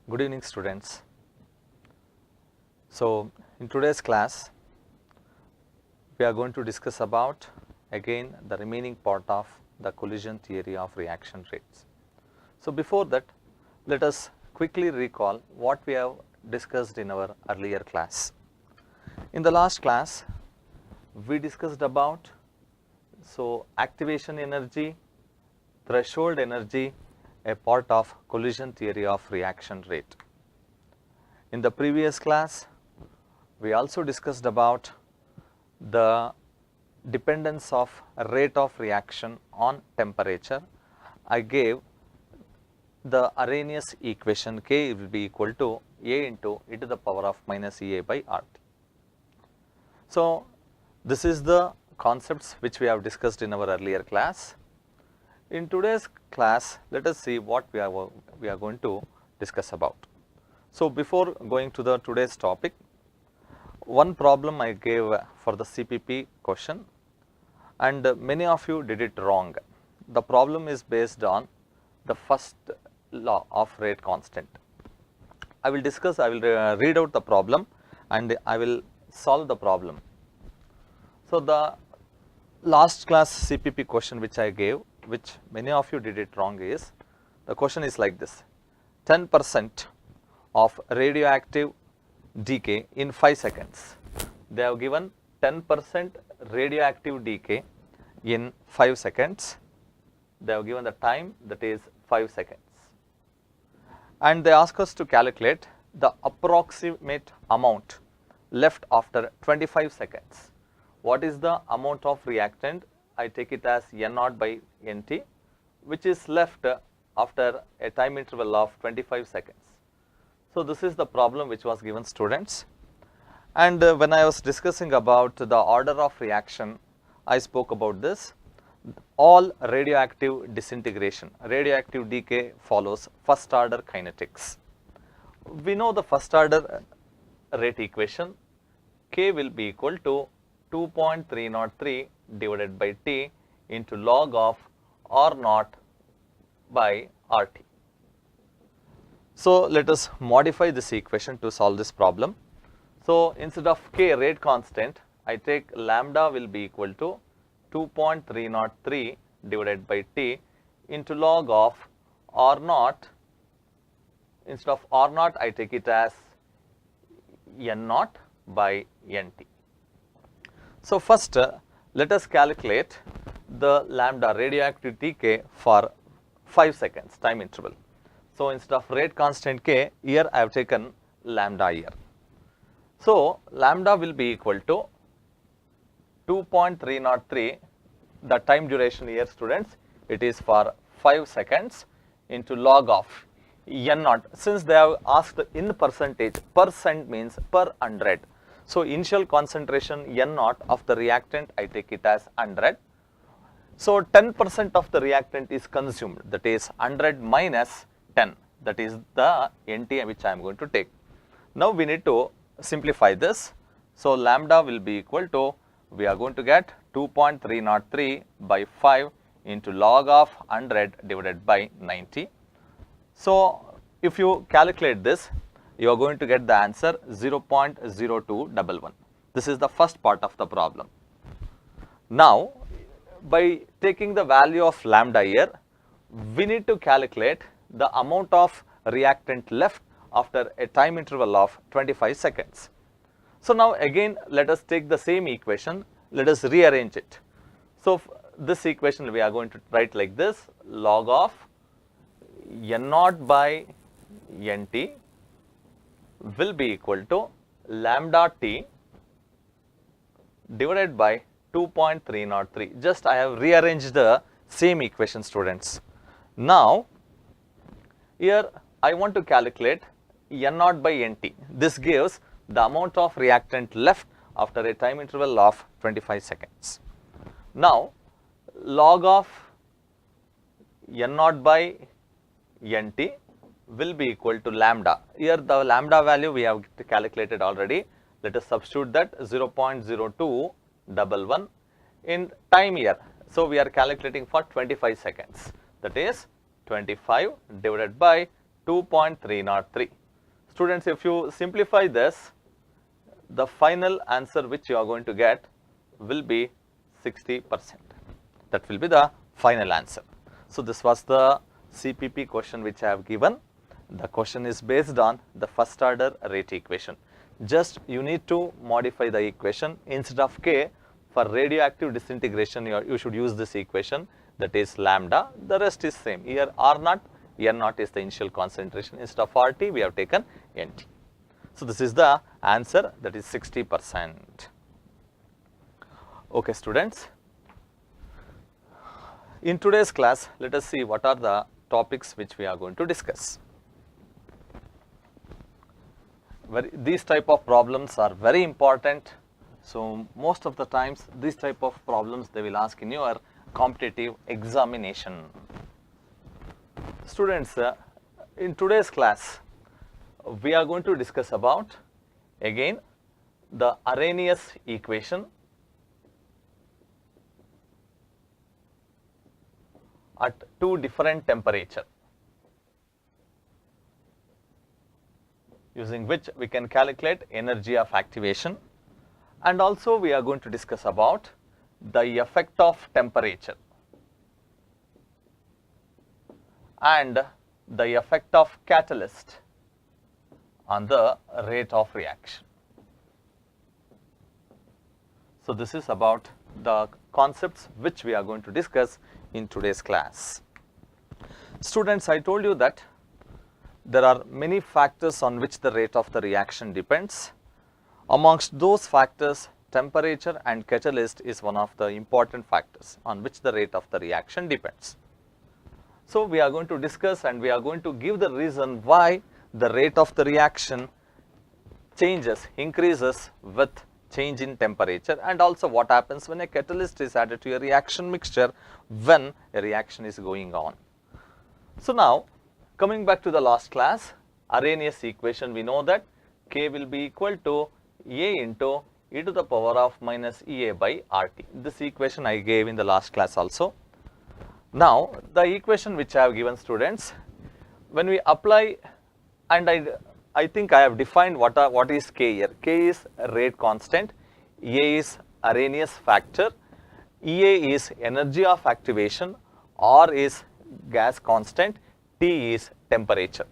Good evening, students. So, in today's class, we are going to discuss about again the remaining part of the collision theory of reaction rates. So, before that, let us quickly recall what we have discussed in our earlier class. In the last class, we discussed about activation energy, threshold energy, a part of collision theory of reaction rate. In the previous class, we also discussed about the dependence of rate of reaction on temperature. I gave the Arrhenius equation K will be equal to A into e to the power of minus EA by RT. So, this is the concepts which we have discussed in our earlier class. In today's class, let us see what we are going to discuss about. So, before going to the today's topic, one problem I gave for the CPP question and many of you did it wrong. The problem is based on the first law of rate constant. I will read out the problem and I will solve the problem. So, the last class CPP question which I gave, which many of you did it wrong, is the question is like this: 10% of radioactive decay in 5 seconds. They have given 10% radioactive decay in 5 seconds. They have given the time, that is 5 seconds. And they ask us to calculate the approximate amount left after 25 seconds. What is the amount of reactant? I take it as N0 by NT, which is left after a time interval of 25 seconds. So, this is the problem which was given, students. And when I was discussing about the order of reaction, I spoke about this. All radioactive disintegration, radioactive decay follows first order kinetics. We know the first order rate equation, K will be equal to 2.303 divided by T into log of R0 by RT. So, let us modify this equation to solve this problem. So, instead of K rate constant, I take lambda will be equal to 2.303 divided by T into log of R0. Instead of R0, I take it as N0 by NT. So, first let us calculate the lambda radioactive decay for 5 seconds time interval. So, instead of rate constant K, here I have taken lambda here. So, lambda will be equal to 2.303, the time duration here, students, it is for 5 seconds into log of N0. Since they have asked in percentage, percent means per 100. So, initial concentration N0 of the reactant, I take it as 100. So, 10% of the reactant is consumed, that is 100 minus 10, that is the NT which I am going to take. Now, we need to simplify this. So, lambda will be equal to, we are going to get 2.303 by 5 into log of 100 divided by 90. So, if you calculate this, you are going to get the answer 0.0211. This is the first part of the problem. Now, by taking the value of lambda here, we need to calculate the amount of reactant left after a time interval of 25 seconds. So, now again let us take the same equation, let us rearrange it. So, this equation we are going to write like this: log of N0 by NT will be equal to lambda T divided by 2.303. Just I have rearranged the same equation, students. Now, here I want to calculate N0 by NT. This gives the amount of reactant left after a time interval of 25 seconds. Now, log of N0 by NT will be equal to lambda. Here the lambda value we have calculated already. Let us substitute that 0.0211 in time here. So, we are calculating for 25 seconds, that is 25 divided by 2.303. Students, if you simplify this, the final answer which you are going to get will be 60%. That will be the final answer. So, this was the CPP question which I have given. The question is based on the first order rate equation. Just you need to modify the equation. Instead of K, for radioactive disintegration you should use this equation, that is lambda. The rest is same. Here R naught, N naught is the initial concentration. Instead of RT, we have taken NT. So, this is the answer, that is 60%. Okay, students. In today's class, let us see what are the topics which we are going to discuss. These type of problems are very important. So, most of the times these type of problems they will ask in your competitive examination. Students, in today's class, we are going to discuss about again the Arrhenius equation at two different temperature, using which we can calculate energy of activation, and also we are going to discuss about the effect of temperature and the effect of catalyst on the rate of reaction. So, this is about the concepts which we are going to discuss in today's class. Students, I told you that there are many factors on which the rate of the reaction depends. Amongst those factors, temperature and catalyst is one of the important factors on which the rate of the reaction depends. So, we are going to discuss and we are going to give the reason why the rate of the reaction increases with change in temperature, and also what happens when a catalyst is added to a reaction mixture when a reaction is going on. So, now coming back to the last class, Arrhenius equation, we know that K will be equal to A into e to the power of minus EA by RT. This equation I gave in the last class also. Now, the equation which I have given students, when we apply, and I think I have defined what is K here. K is rate constant, A is Arrhenius factor, EA is energy of activation, R is gas constant, T is temperature.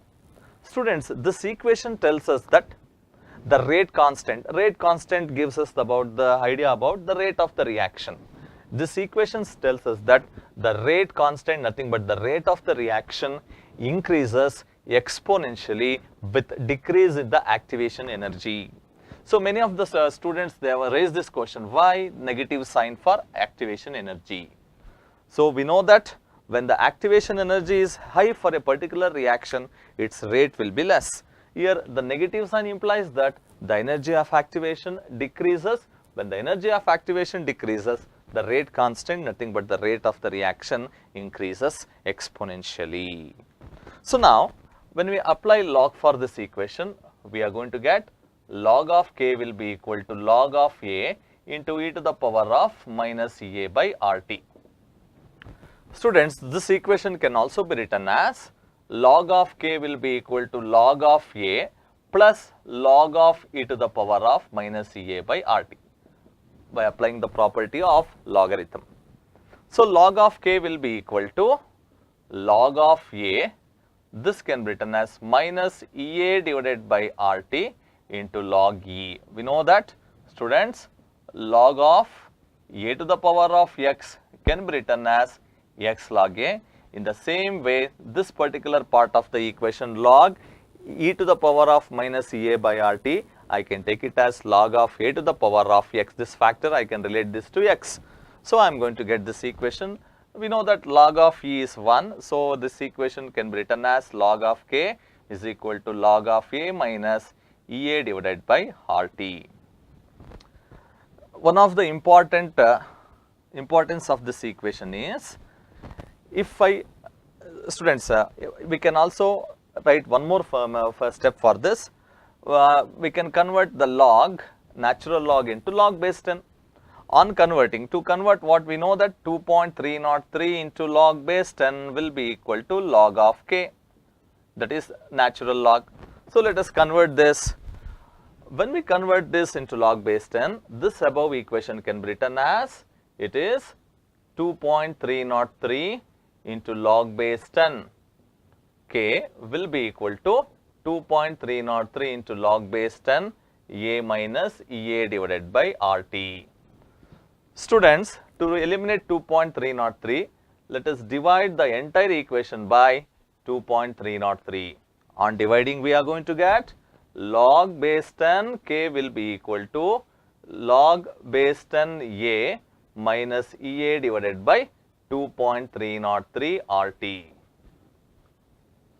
Students, this equation tells us that the rate constant gives us about the idea about the rate of the reaction. This equation tells us that the rate constant, nothing but the rate of the reaction, increases exponentially with decrease in the activation energy. So, many of the students, they have raised this question, why negative sign for activation energy? So, we know that when the activation energy is high for a particular reaction, its rate will be less. Here the negative sign implies that the energy of activation decreases. When the energy of activation decreases, the rate constant, nothing but the rate of the reaction, increases exponentially. So, now when we apply log for this equation, we are going to get log of K will be equal to log of A into e to the power of minus EA by RT. Students, this equation can also be written as log of K will be equal to log of A plus log of e to the power of minus EA by RT by applying the property of logarithm. So, log of K will be equal to log of A. This can be written as minus EA divided by RT into log E. We know that, students, log of A to the power of X can be written as X log A. In the same way, this particular part of the equation log e to the power of minus EA by RT, I can take it as log of A to the power of X. This factor I can relate this to X. So, I am going to get this equation. We know that log of E is 1. So, this equation can be written as log of K is equal to log of A minus EA divided by RT. One of the importance of this equation is, if students, we can also write one more first step for this. We can convert the log, natural log into log base 10. On converting, to convert what we know that 2.303 into log base 10 will be equal to log of K. that is natural log. So let us convert this. When we convert this into log base 10, this above equation can be written as, it is 2.303 into log base 10. K will be equal to 2.303 into log base 10 A minus EA divided by RT. Students, to eliminate 2.303, let us divide the entire equation by 2.303. On dividing, we are going to get log base 10 K will be equal to log base 10 A minus EA divided by 2.303 RT.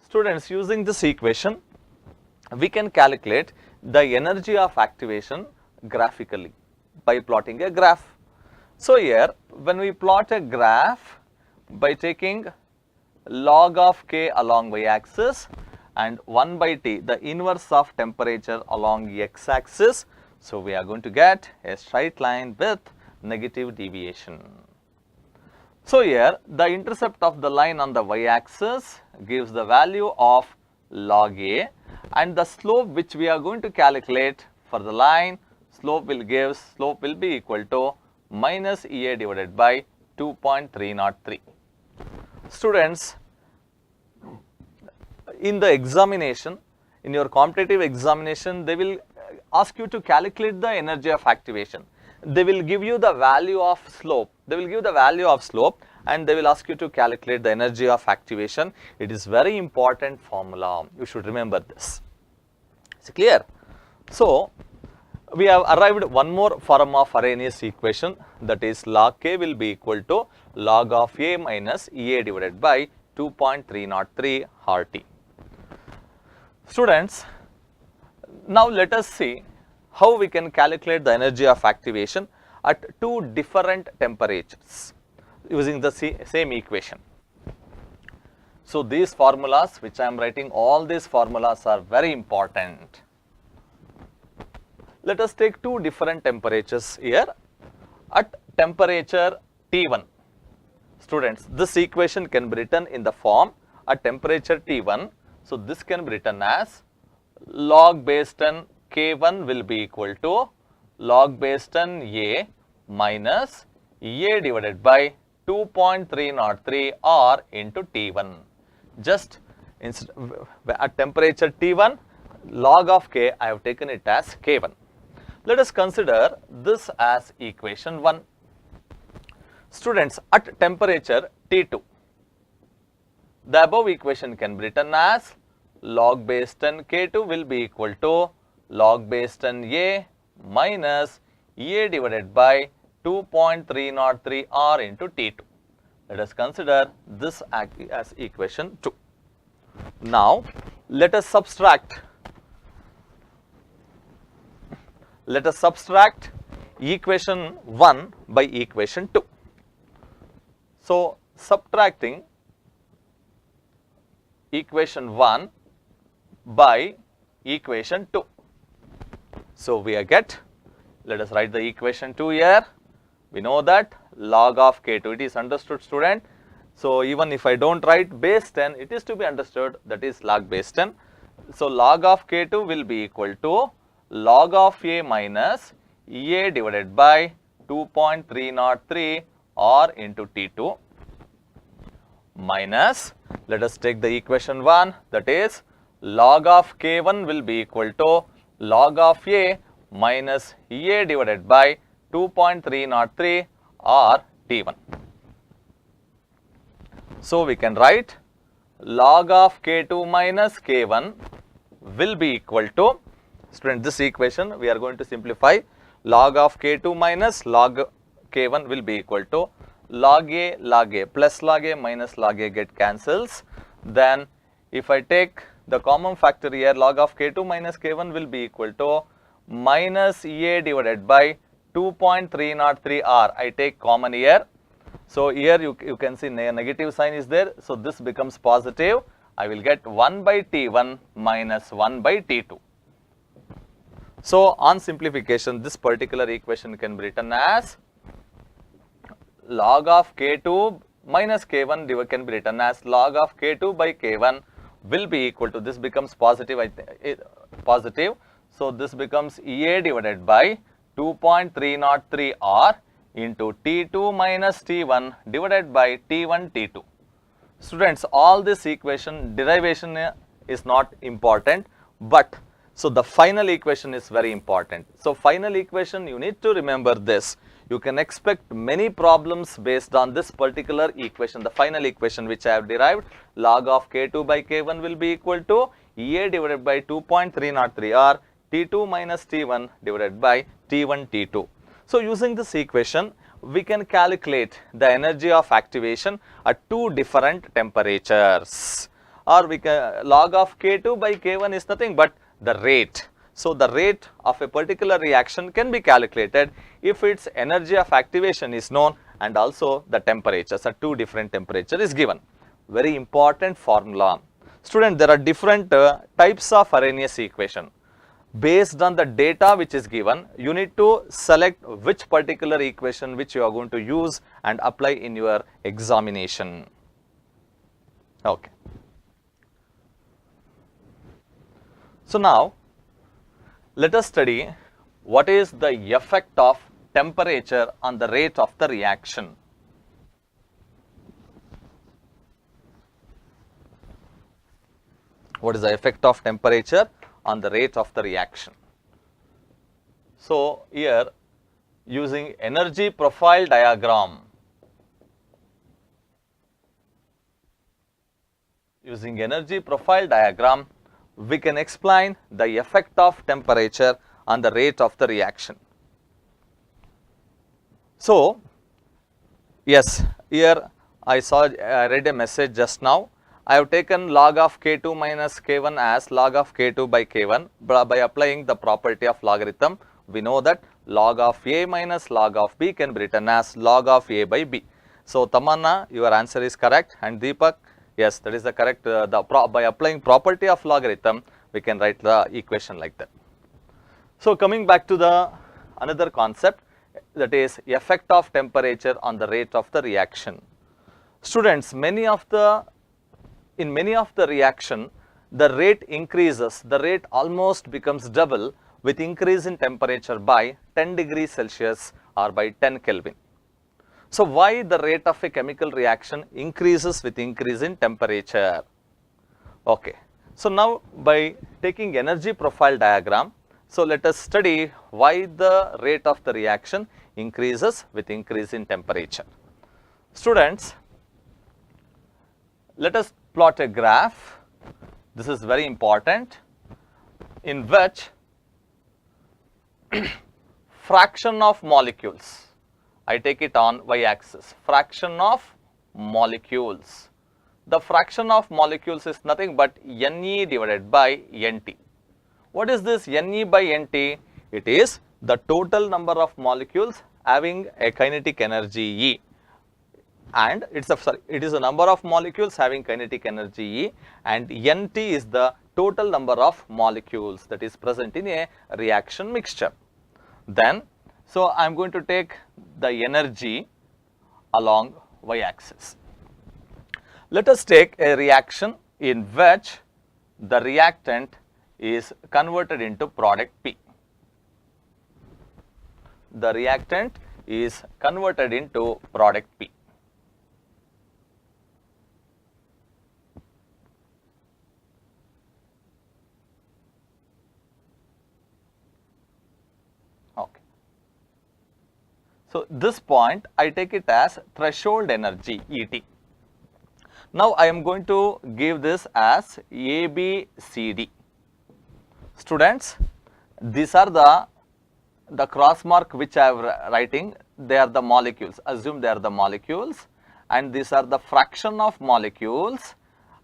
Students, using this equation, we can calculate the energy of activation graphically by plotting a graph. So here, when we plot a graph by taking log of K along y-axis and 1 by T, the inverse of temperature along x-axis, so we are going to get a straight line with negative deviation. So here, the intercept of the line on the y-axis gives the value of log A, and the slope which we are going to calculate for the line, slope will be equal to minus EA divided by 2.303. Students, in the examination, in your competitive examination, they will ask you to calculate the energy of activation. They will give you the value of slope. And they will ask you to calculate the energy of activation. It is very important formula. You should remember this. Is it clear? So, we have arrived one more form of Arrhenius equation, that is log K will be equal to log of A minus EA divided by 2.303 RT. Students, now let us see how we can calculate the energy of activation at two different temperatures using the same equation. So, these formulas which I am writing, all these formulas are very important. Let us take two different temperatures here at temperature T1. Students, this equation can be written in the form at temperature T1. So, this can be written as log base 10 K1 will be equal to log base 10 A minus A divided by 2.303 R into T1. Just at temperature T1, log of K, I have taken it as K1. Let us consider this as equation 1. Students, at temperature T2, the above equation can be written as log base 10 K2 will be equal to log base 10 A minus A divided by 2.303 R into T2. Let us consider this as equation 2. Now, let us subtract equation 1 by equation 2. So, subtracting equation 1 by equation 2. So, we get, let us write the equation 2 here. We know that log of K2, it is understood, student. So, even if I do not write base 10, it is to be understood, that is log base 10. So, log of K2 will be equal to log of A minus EA divided by 2.303 R into T2 minus, let us take the equation 1, that is log of K1 will be equal to log of A minus EA divided by 2.303 R T1. So, we can write log of K2 minus K1 will be equal to, student, this equation we are going to simplify, log of K2 minus log K1 will be equal to log A, plus log A minus log A get cancels. Then if I take the common factor here, log of K2 minus K1 will be equal to minus EA divided by 2.303 R. I take common here. So, here you can see negative sign is there. So, this becomes positive. I will get 1 by T1 minus 1 by T2. So, on simplification, this particular equation can be written as log of K2 minus K1 can be written as log of K2 by K1 will be equal to, this becomes positive, positive. So, this becomes EA divided by 2.303 R into T2 minus T1 divided by T1 T2. Students, all this equation derivation is not important, but so the final equation is very important. So, final equation, you need to remember this. You can expect many problems based on this particular equation, the final equation which I have derived. Log of K2 by K1 will be equal to EA divided by 2.303 R T2 minus T1 divided by T1 T2. So, using this equation, we can calculate the energy of activation at two different temperatures, or we can, log of K2 by K1 is nothing but the rate. So, the rate of a particular reaction can be calculated if its energy of activation is known and also the temperatures at two different temperatures is given. Very important formula. Student, there are different types of Arrhenius equation. Based on the data which is given, you need to select which particular equation which you are going to use and apply in your examination. Okay. So, now let us study what is the effect of temperature on the rate of the reaction. What is the effect of temperature on the rate of the reaction? So, here using energy profile diagram, we can explain the effect of temperature on the rate of the reaction. So, yes, here I read a message just now. I have taken log of K2 minus K1 as log of K2 by K1 by applying the property of logarithm. We know that log of A minus log of B can be written as log of A by B. So, Tamanna, your answer is correct, and Deepak, yes, that is the correct, by applying property of logarithm, we can write the equation like that. So, coming back to the another concept, that is effect of temperature on the rate of the reaction. Students, in many of the reaction, the rate increases, the rate almost becomes double with increase in temperature by 10 degrees Celsius or by 10 Kelvin. So, why the rate of a chemical reaction increases with increase in temperature? Okay. So, now by taking energy profile diagram, so let us study why the rate of the reaction increases with increase in temperature. Students, let us plot a graph. This is very important, in which fraction of molecules, I take it on y-axis, fraction of molecules. The fraction of molecules is nothing but Ne divided by Nt. What is this Ne by Nt? It is the total number of molecules having a kinetic energy E, and it is a number of molecules having kinetic energy E, and Nt is the total number of molecules that is present in a reaction mixture. Then, so I am going to take the energy along y-axis. Let us take a reaction in which the reactant is converted into product P. The reactant is converted into product P. Okay. So, this point I take it as threshold energy ET. Now, I am going to give this as ABCD. Students, these are the cross mark which I am writing, they are the molecules, assume they are the molecules, and these are the fraction of molecules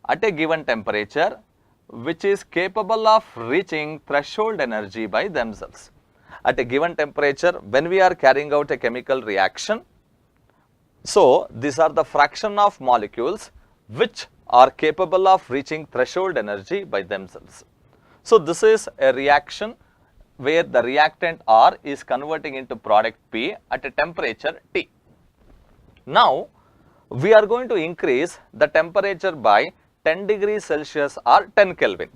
at a given temperature which is capable of reaching threshold energy by themselves. At a given temperature, when we are carrying out a chemical reaction, so these are the fraction of molecules which are capable of reaching threshold energy by themselves. So, this is a reaction where the reactant R is converting into product P at a temperature T. Now, we are going to increase the temperature by 10 degrees Celsius or 10 Kelvin.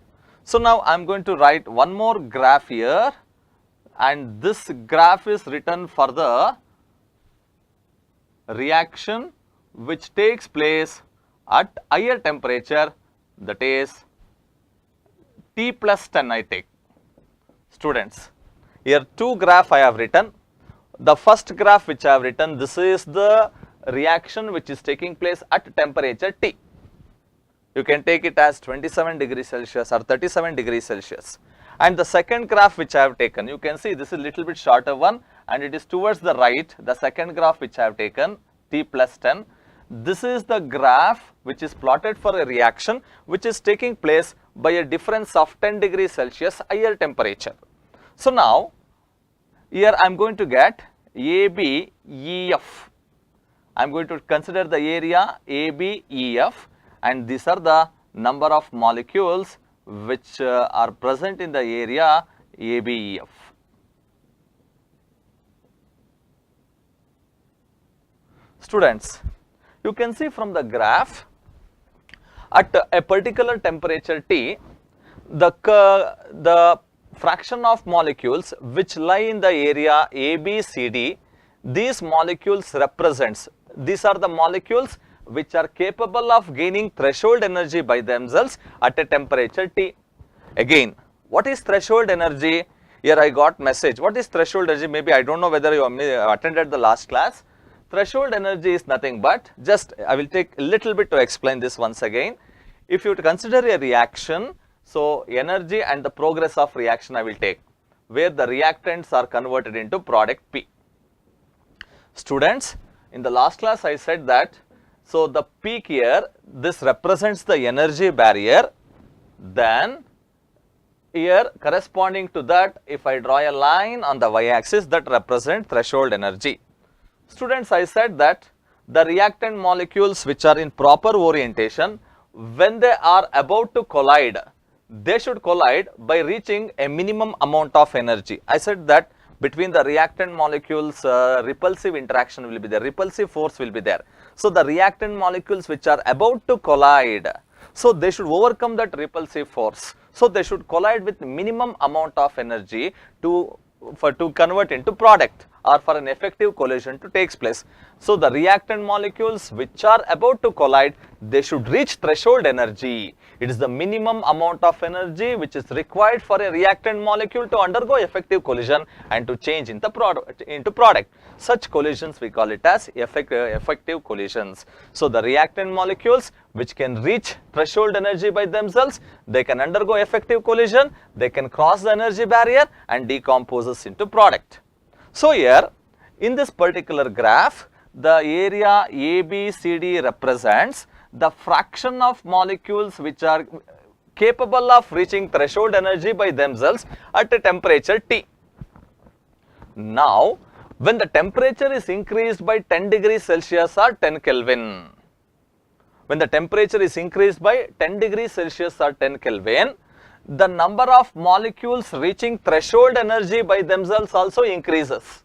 So now I am going to write one more graph here, and this graph is written for the reaction which takes place at higher temperature, that is T plus 10 I take. Students, here two graph I have written. The first graph which I have written, this is the reaction which is taking place at temperature T. You can take it as 27 degrees Celsius or 37 degrees Celsius. And the second graph which I have taken, you can see this is little bit shorter one, and it is towards the right. The second graph which I have taken, T plus 10, this is the graph which is plotted for a reaction which is taking place by a difference of 10 degrees Celsius higher temperature. So now, here I am going to get ABEF. I am going to consider the area ABEF, and these are the number of molecules which are present in the area ABEF. Students, you can see from the graph, at a particular temperature T, the fraction of molecules which lie in the area ABCD, these molecules represents, these are the molecules which are capable of gaining threshold energy by themselves at a temperature T. Again, what is threshold energy? Here I got message. What is threshold energy? Maybe I don't know whether you attended the last class. Threshold energy is nothing but, just I will take a little bit to explain this once again. If you consider a reaction, so energy and the progress of reaction I will take, where the reactants are converted into product P. Students, in the last class I said that, so the peak here, this represents the energy barrier, then here corresponding to that, if I draw a line on the y-axis, that represents threshold energy. Students, I said that the reactant molecules which are in proper orientation, when they are about to collide, they should collide by reaching a minimum amount of energy. I said that between the reactant molecules, repulsive interaction will be there, repulsive force will be there. So the reactant molecules which are about to collide, so they should overcome that repulsive force. So they should collide with minimum amount of energy to convert into product, or for an effective collision to take place. So the reactant molecules which are about to collide, they should reach threshold energy. It is the minimum amount of energy which is required for a reactant molecule to undergo effective collision and to change into product. Such collisions we call it as effective collisions. So the reactant molecules which can reach threshold energy by themselves, they can undergo effective collision, they can cross the energy barrier and decomposes into product. So here in this particular graph, the area ABCD represents the fraction of molecules which are capable of reaching threshold energy by themselves at a temperature T. Now, when the temperature is increased by 10 degrees Celsius or 10 Kelvin, when the temperature is increased by 10 degrees Celsius or 10 Kelvin, the number of molecules reaching threshold energy by themselves also increases.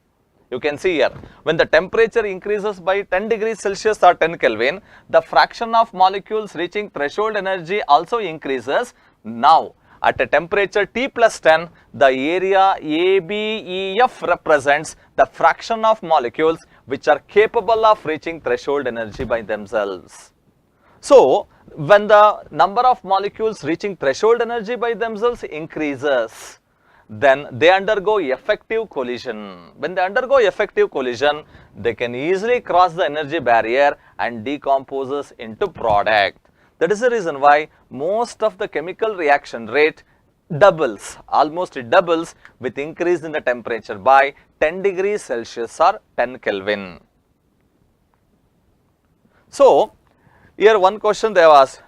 You can see here, when the temperature increases by 10 degrees Celsius or 10 Kelvin, the fraction of molecules reaching threshold energy also increases. Now, at a temperature T plus 10, the area ABEF represents the fraction of molecules which are capable of reaching threshold energy by themselves. So, when the number of molecules reaching threshold energy by themselves increases, then they undergo effective collision. When they undergo effective collision, they can easily cross the energy barrier and decomposes into product. That is the reason why most of the chemical reaction rate doubles, almost it doubles with increase in the temperature by 10 degrees Celsius or 10 Kelvin. So, here one question they have asked,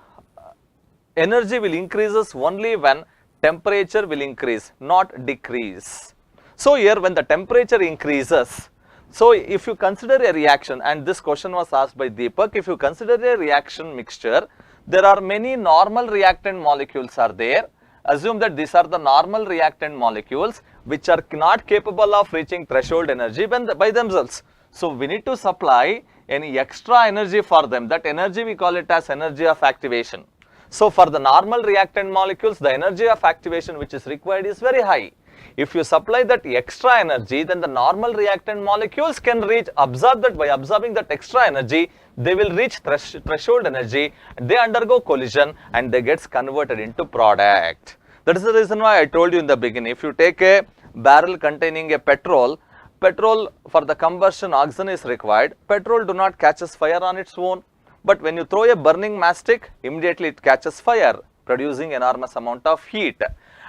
energy will increases only when temperature will increase, not decrease. So here when the temperature increases, so if you consider a reaction, and this question was asked by Deepak, if you consider a reaction mixture, there are many normal reactant molecules are there. Assume that these are the normal reactant molecules which are not capable of reaching threshold energy by themselves. So we need to supply any extra energy for them. That energy we call it as energy of activation. So for the normal reactant molecules, the energy of activation which is required is very high. If you supply that extra energy, then the normal reactant molecules can absorb that. By absorbing that extra energy, they will reach threshold energy, they undergo collision and they gets converted into product. That is the reason why I told you in the beginning, if you take a barrel containing a petrol for the combustion oxygen is required, petrol do not catches fire on its own. But when you throw a burning mastic, immediately it catches fire, producing enormous amount of heat.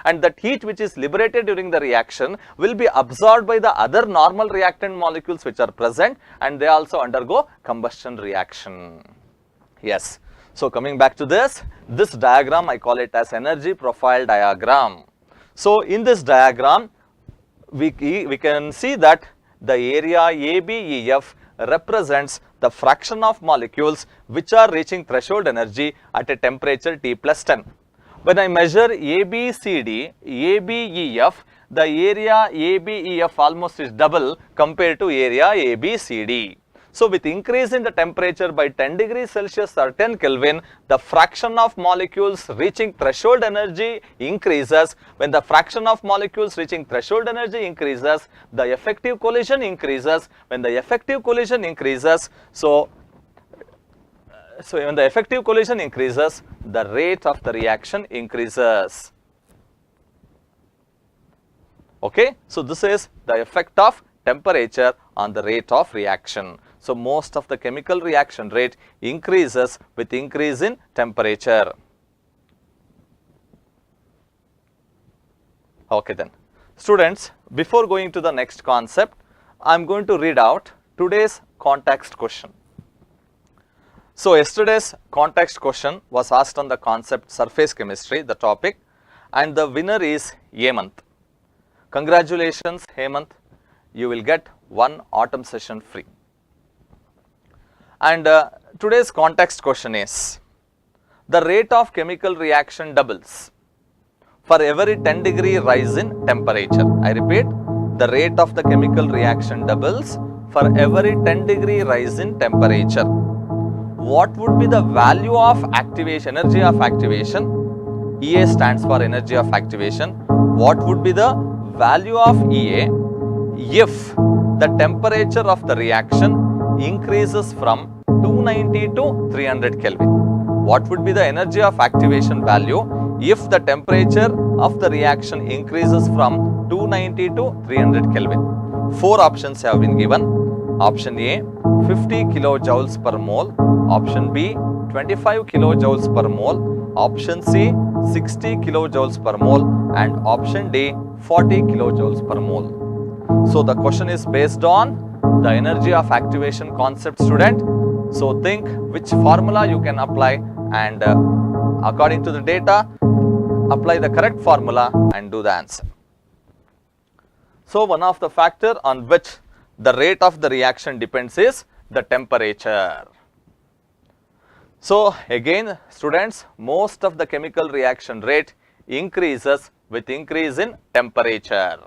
And that heat which is liberated during the reaction will be absorbed by the other normal reactant molecules which are present, and they also undergo combustion reaction. Yes. So coming back to this diagram, I call it as energy profile diagram. So in this diagram, we can see that the area ABEF represents the fraction of molecules which are reaching threshold energy at a temperature T plus 10. When I measure ABCD, ABEF, the area ABEF almost is double compared to area ABCD. So with increase in the temperature by 10 degrees Celsius or 10 Kelvin, the fraction of molecules reaching threshold energy increases. When the fraction of molecules reaching threshold energy increases, the effective collision increases. When the effective collision increases, so when the effective collision increases, the rate of the reaction increases. Okay, so this is the effect of temperature on the rate of reaction. So most of the chemical reaction rate increases with increase in temperature. Okay then. Students, before going to the next concept, I am going to read out today's context question. So yesterday's context question was asked on the concept surface chemistry, the topic, and the winner is Hemant. Congratulations Hemant, you will get one autumn session free. And today's context question is, the rate of chemical reaction doubles for every 10 degree rise in temperature. I repeat, the rate of the chemical reaction doubles for every 10 degree rise in temperature. What would be the value of activation, energy of activation? EA stands for energy of activation. What would be the value of EA if the temperature of the reaction increases from 290 to 300 Kelvin? What would be the energy of activation value if the temperature of the reaction increases from 290 to 300 Kelvin? Four options have been given. Option A, 50 kilojoules per mole. Option B, 25 kilojoules per mole. Option C, 60 kilojoules per mole. And option D, 40 kilojoules per mole. So the question is based on the energy of activation concept, student. So think which formula you can apply, and according to the data, apply the correct formula and do the answer. So one of the factor on which the rate of the reaction depends is the temperature. So again students, most of the chemical reaction rate increases with increase in temperature.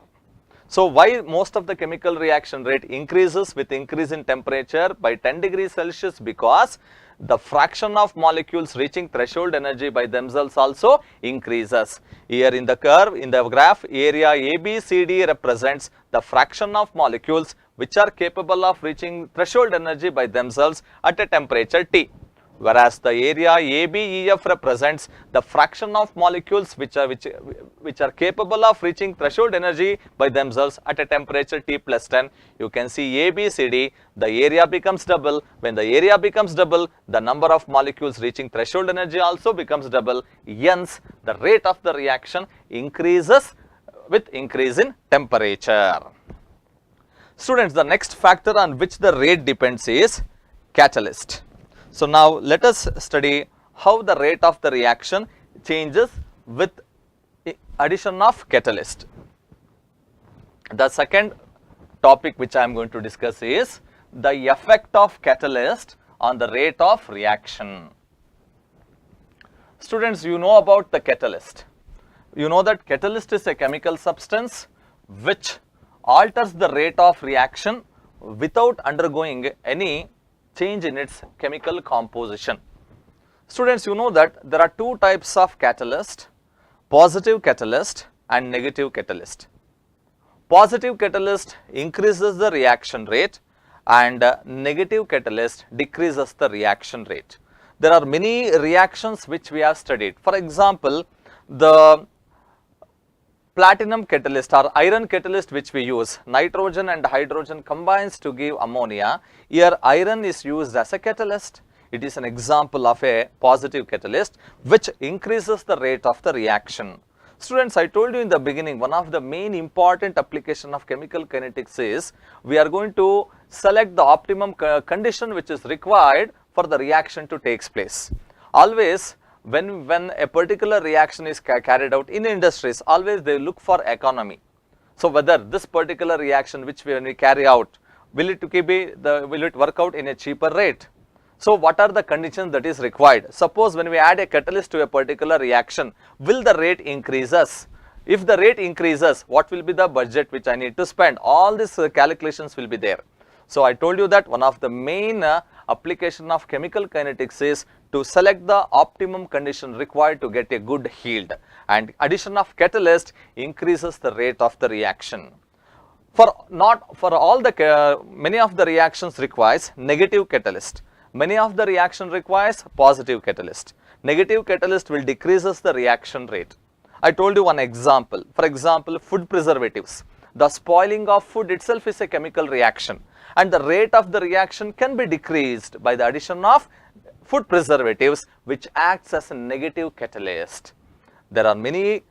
So why most of the chemical reaction rate increases with increase in temperature by 10 degrees Celsius? Because the fraction of molecules reaching threshold energy by themselves also increases. Here in the curve, in the graph, area ABCD represents the fraction of molecules which are capable of reaching threshold energy by themselves at a temperature T. Whereas the area ABEF represents the fraction of molecules which are capable of reaching threshold energy by themselves at a temperature T plus 10. You can see ABCD, the area becomes double. When the area becomes double, the number of molecules reaching threshold energy also becomes double. Hence, the rate of the reaction increases with increase in temperature. Students, the next factor on which the rate depends is catalyst. So now let us study how the rate of the reaction changes with addition of catalyst. The second topic which I am going to discuss is the effect of catalyst on the rate of reaction. Students, you know about the catalyst. You know that catalyst is a chemical substance which alters the rate of reaction without undergoing any change in its chemical composition. Students, you know that there are two types of catalyst, positive catalyst and negative catalyst. Positive catalyst increases the reaction rate and negative catalyst decreases the reaction rate. There are many reactions which we have studied. For example, the platinum catalyst or iron catalyst which we use, nitrogen and hydrogen combines to give ammonia. Here iron is used as a catalyst. It is an example of a positive catalyst which increases the rate of the reaction. Students, I told you in the beginning, one of the main important application of chemical kinetics is we are going to select the optimum condition which is required for the reaction to take place. Always when a particular reaction is carried out in industries, always they look for economy. So whether this particular reaction which when we carry out, will it work out in a cheaper rate? So what are the conditions that is required? Suppose when we add a catalyst to a particular reaction, will the rate increases? If the rate increases, what will be the budget which I need to spend? All these calculations will be there. So I told you that one of the main application of chemical kinetics is to select the optimum condition required to get a good yield, and addition of catalyst increases the rate of the reaction. Many of the reactions requires negative catalyst. Many of the reaction requires positive catalyst. Negative catalyst will decreases the reaction rate. I told you one example. For example, food preservatives. The spoiling of food itself is a chemical reaction, and the rate of the reaction can be decreased by the addition of food preservatives which acts as a negative catalyst. There are many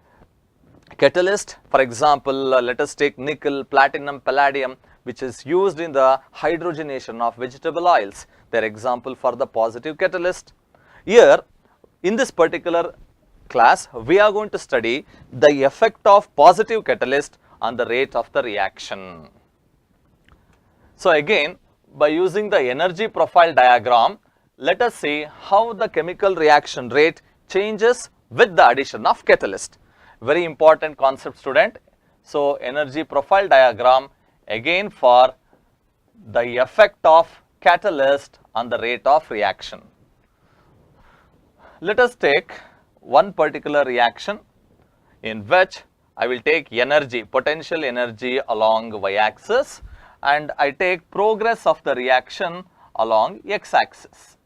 catalysts. For example, let us take nickel, platinum, palladium, which is used in the hydrogenation of vegetable oils. They are example for the positive catalyst. Here in this particular class, we are going to study the effect of positive catalyst on the rate of the reaction. So again, by using the energy profile diagram, let us see how the chemical reaction rate changes with the addition of catalyst. Very important concept, student. So energy profile diagram again for the effect of catalyst on the rate of reaction. Let us take one particular reaction in which I will take energy, potential energy along y-axis, and I take progress of the reaction along x-axis.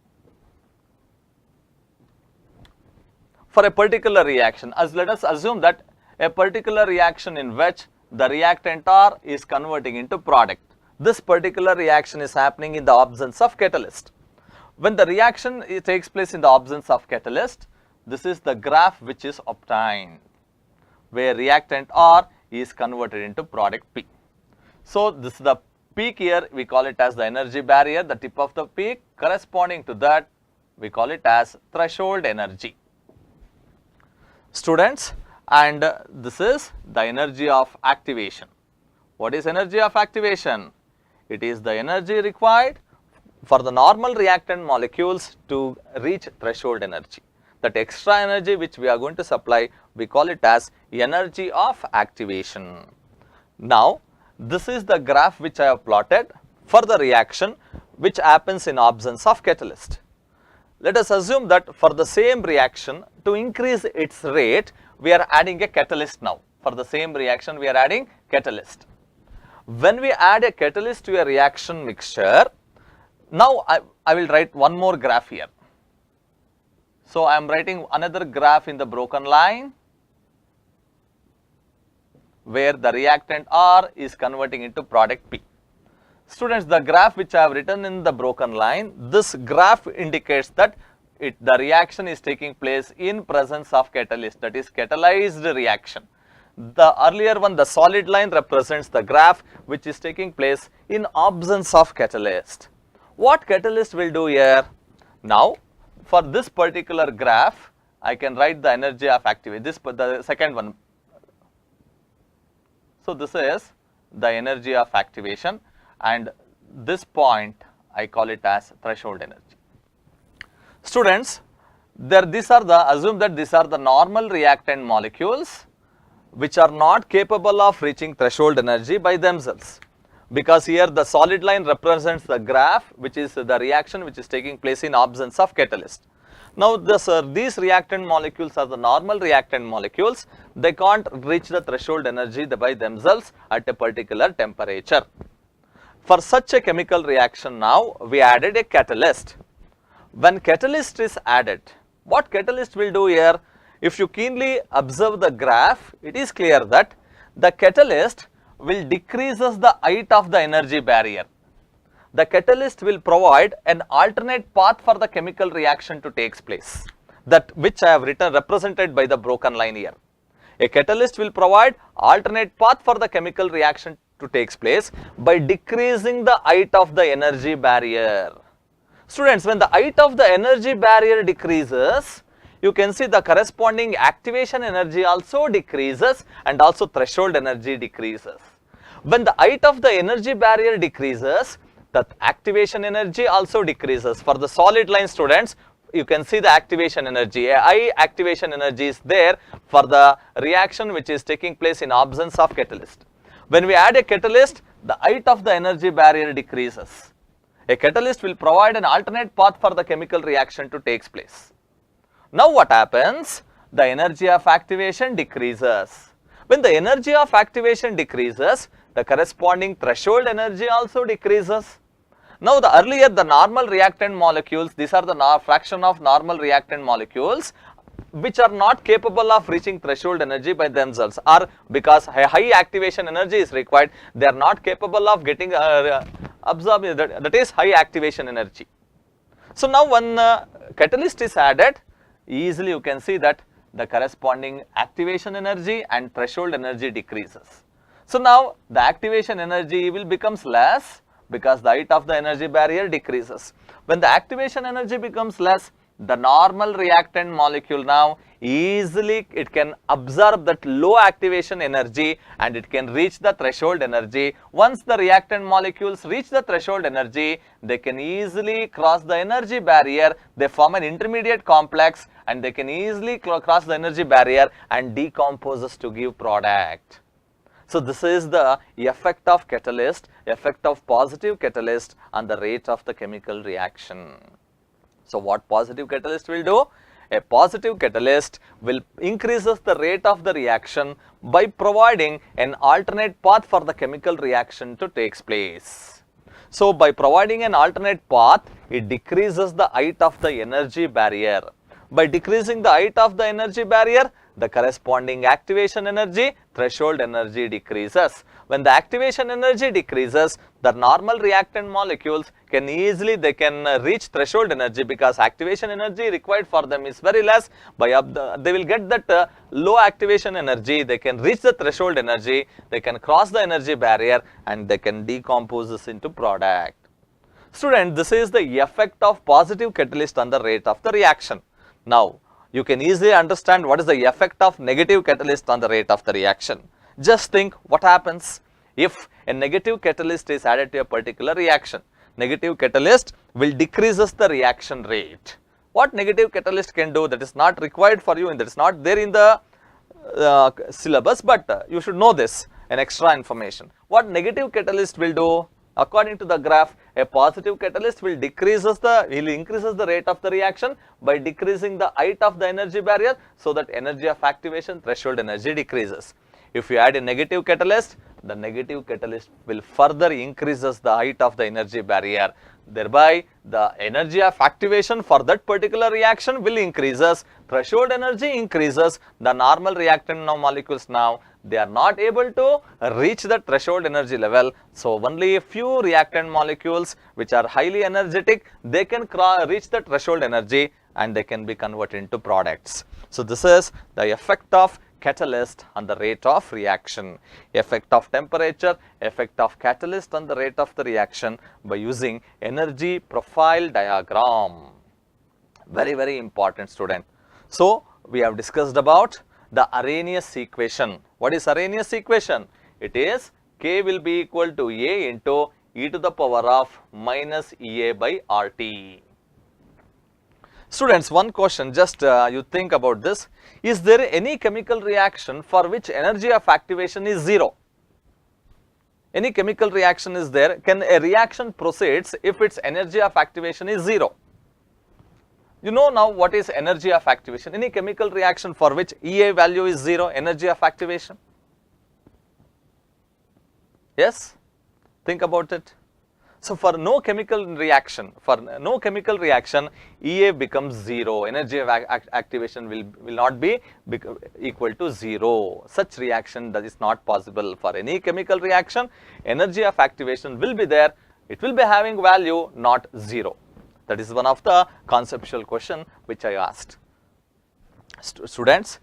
For a particular reaction, let us assume that a particular reaction in which the reactant R is converting into product. This particular reaction is happening in the absence of catalyst. When the reaction takes place in the absence of catalyst, this is the graph which is obtained, where reactant R is converted into product P. So this is the peak here, we call it as the energy barrier, the tip of the peak. Corresponding to that, we call it as threshold energy. Students, and this is the energy of activation. What is energy of activation? It is the energy required for the normal reactant molecules to reach threshold energy. That extra energy which we are going to supply, we call it as energy of activation. Now, this is the graph which I have plotted for the reaction which happens in absence of catalyst. Let us assume that for the same reaction, to increase its rate, we are adding a catalyst now. For the same reaction, we are adding catalyst. When we add a catalyst to a reaction mixture, now I will write one more graph here. So I am writing another graph in the broken line, where the reactant R is converting into product P. Students, the graph which I have written in the broken line, this graph indicates that the reaction is taking place in presence of catalyst, that is catalyzed reaction. The earlier one, the solid line, represents the graph which is taking place in absence of catalyst. What catalyst will do here? Now, for this particular graph, I can write the energy of activation, the second one. So this is the energy of activation, and this point I call it as threshold energy. Students, assume that these are the normal reactant molecules which are not capable of reaching threshold energy by themselves, because here the solid line represents the graph which is the reaction which is taking place in absence of catalyst. Now these reactant molecules are the normal reactant molecules. They can't reach the threshold energy by themselves at a particular temperature. For such a chemical reaction now, we added a catalyst. When catalyst is added, what catalyst will do here? If you keenly observe the graph, it is clear that the catalyst will decreases the height of the energy barrier. The catalyst will provide an alternate path for the chemical reaction to take place, that which I have represented by the broken line here. A catalyst will provide alternate path for the chemical reaction to take place by decreasing the height of the energy barrier. Students, when the height of the energy barrier decreases, you can see the corresponding activation energy also decreases and also threshold energy decreases. When the height of the energy barrier decreases, the activation energy also decreases. For the solid line students, you can see the activation energy. A high activation energy is there for the reaction which is taking place in absence of catalyst. When we add a catalyst, the height of the energy barrier decreases. A catalyst will provide an alternate path for the chemical reaction to take place. Now what happens? The energy of activation decreases. When the energy of activation decreases, the corresponding threshold energy also decreases. Now the earlier the normal reactant molecules, these are the fraction of normal reactant molecules which are not capable of reaching threshold energy by themselves, or because a high activation energy is required, they are not capable of getting absorbed, that is high activation energy. So now when catalyst is added, easily you can see that the corresponding activation energy and threshold energy decreases. So now the activation energy will becomes less because the height of the energy barrier decreases. When the activation energy becomes less, the normal reactant molecule now easily it can absorb that low activation energy and it can reach the threshold energy. Once the reactant molecules reach the threshold energy, they can easily cross the energy barrier. They form an intermediate complex and they can easily cross the energy barrier and decomposes to give product. So this is the effect of catalyst, effect of positive catalyst on the rate of the chemical reaction. So what positive catalyst will do? A positive catalyst will increases the rate of the reaction by providing an alternate path for the chemical reaction to take place. So by providing an alternate path, it decreases the height of the energy barrier. By decreasing the height of the energy barrier, the corresponding activation energy, threshold energy decreases. When the activation energy decreases, the normal reactant molecules can easily, they can reach threshold energy because activation energy required for them is very less. They will get that low activation energy, they can reach the threshold energy, they can cross the energy barrier and they can decompose this into product. Student, this is the effect of positive catalyst on the rate of the reaction. Now, you can easily understand what is the effect of negative catalyst on the rate of the reaction. Just think what happens if a negative catalyst is added to a particular reaction. Negative catalyst will decreases the reaction rate. What negative catalyst can do, that is not required for you and that is not there in the syllabus, but you should know this, an extra information. What negative catalyst will do? According to the graph, a positive catalyst will increases the rate of the reaction by decreasing the height of the energy barrier, so that energy of activation, threshold energy decreases. If you add a negative catalyst, the negative catalyst will further increases the height of the energy barrier. Thereby, the energy of activation for that particular reaction will increases, threshold energy increases, the normal reactant molecules now, they are not able to reach the threshold energy level. So only a few reactant molecules which are highly energetic, they can reach the threshold energy and they can be converted into products. So this is the effect of catalyst on the rate of reaction, effect of temperature, effect of catalyst on the rate of the reaction by using energy profile diagram. Very, very important, student. So we have discussed about the Arrhenius equation. What is Arrhenius equation? It is K will be equal to A into e to the power of minus EA by RT. Students, one question, just you think about this. Is there any chemical reaction for which energy of activation is 0? Any chemical reaction is there? Can a reaction proceeds if its energy of activation is 0? You know now what is energy of activation? Any chemical reaction for which EA value is 0, energy of activation? Yes? Think about it. So for no chemical reaction, EA becomes 0, energy of activation will not be equal to 0. Such reaction that is not possible. For any chemical reaction, energy of activation will be there, it will be having value, not 0. That is one of the conceptual question which I asked. Students,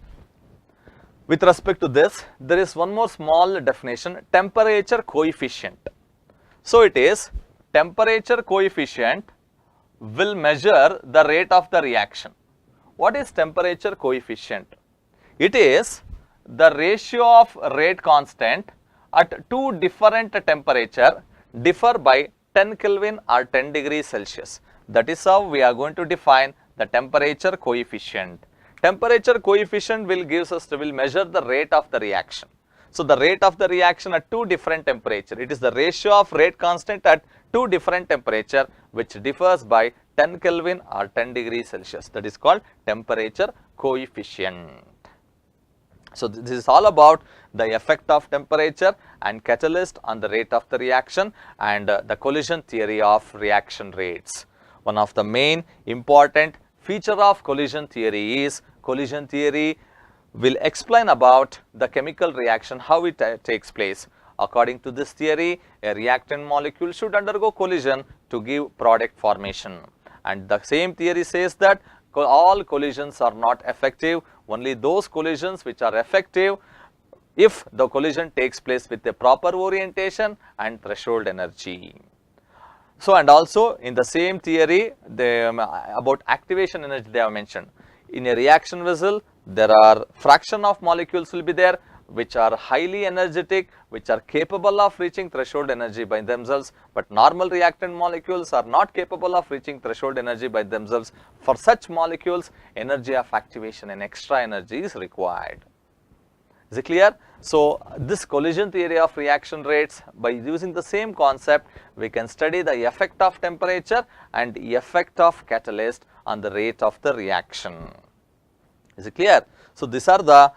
with respect to this, there is one more small definition, temperature coefficient. So it is temperature coefficient will measure the rate of the reaction. What is temperature coefficient? It is the ratio of rate constant at two different temperature differ by 10 Kelvin or 10 degrees Celsius. That is how we are going to define the temperature coefficient. Temperature coefficient will measure the rate of the reaction. So the rate of the reaction at two different temperature, it is the ratio of rate constant at two different temperature which differs by 10 Kelvin or 10 degrees Celsius. That is called temperature coefficient. So this is all about the effect of temperature and catalyst on the rate of the reaction and the collision theory of reaction rates. One of the main important feature of collision theory is collision theory will explain about the chemical reaction, how it takes place. According to this theory, a reactant molecule should undergo collision to give product formation. And the same theory says that all collisions are not effective, only those collisions which are effective if the collision takes place with a proper orientation and threshold energy. So, and also in the same theory, about activation energy they have mentioned. In a reaction vessel, there are fraction of molecules will be there which are highly energetic, which are capable of reaching threshold energy by themselves, but normal reactant molecules are not capable of reaching threshold energy by themselves. For such molecules, energy of activation and extra energy is required. Is it clear? So this collision theory of reaction rates, by using the same concept, we can study the effect of temperature and effect of catalyst on the rate of the reaction. Is it clear? So these are the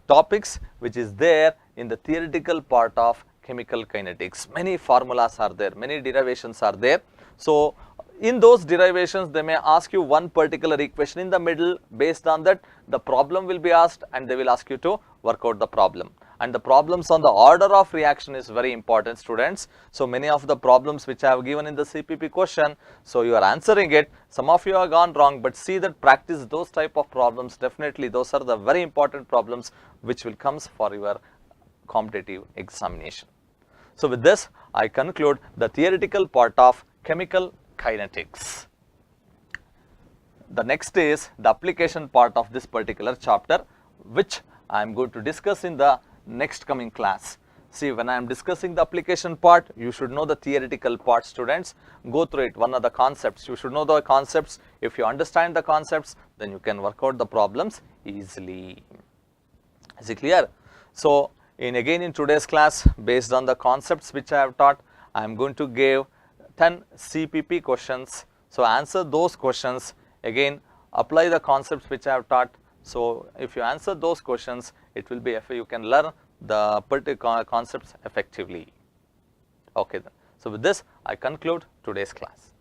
topics which is there in the theoretical part of chemical kinetics. Many formulas are there, many derivations are there. So in those derivations, they may ask you one particular equation in the middle. Based on that, the problem will be asked and they will ask you to work out the problem. And the problems on the order of reaction is very important, students. So many of the problems which I have given in the CPP question, so you are answering it. Some of you have gone wrong, but see that practice those type of problems. Definitely those are the very important problems which will comes for your competitive examination. So with this, I conclude the theoretical part of chemical kinetics. The next is the application part of this particular chapter, which I am going to discuss in the next coming class. See, when I am discussing the application part, you should know the theoretical part, students. Go through it, one of the concepts. You should know the concepts. If you understand the concepts, then you can work out the problems easily. Is it clear? So, again in today's class, based on the concepts which I have taught, I am going to give 10 CPP questions. So answer those questions. Again, apply the concepts which I have taught. So if you answer those questions, it will be, you can learn the particular concepts effectively. Okay then. So with this, I conclude today's class.